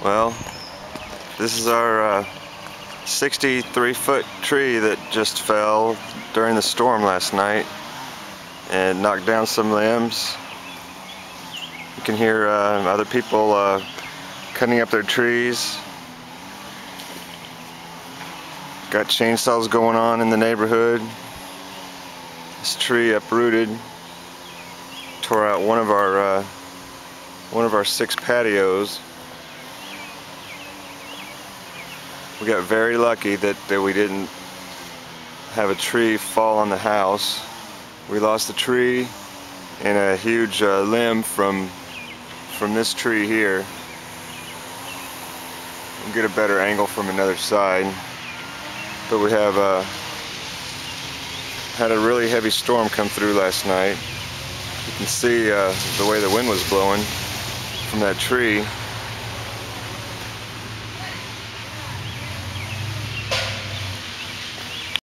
Well, this is our 63-foot tree that just fell during the storm last night and knocked down some limbs. You can hear other people cutting up their trees. Got chainsaws going on in the neighborhood. This tree uprooted, tore out one of our 6 patios. We got very lucky that we didn't have a tree fall on the house. We lost the tree and a huge limb from this tree here. We'll get a better angle from another side. But we have had a really heavy storm come through last night. You can see the way the wind was blowing from that tree.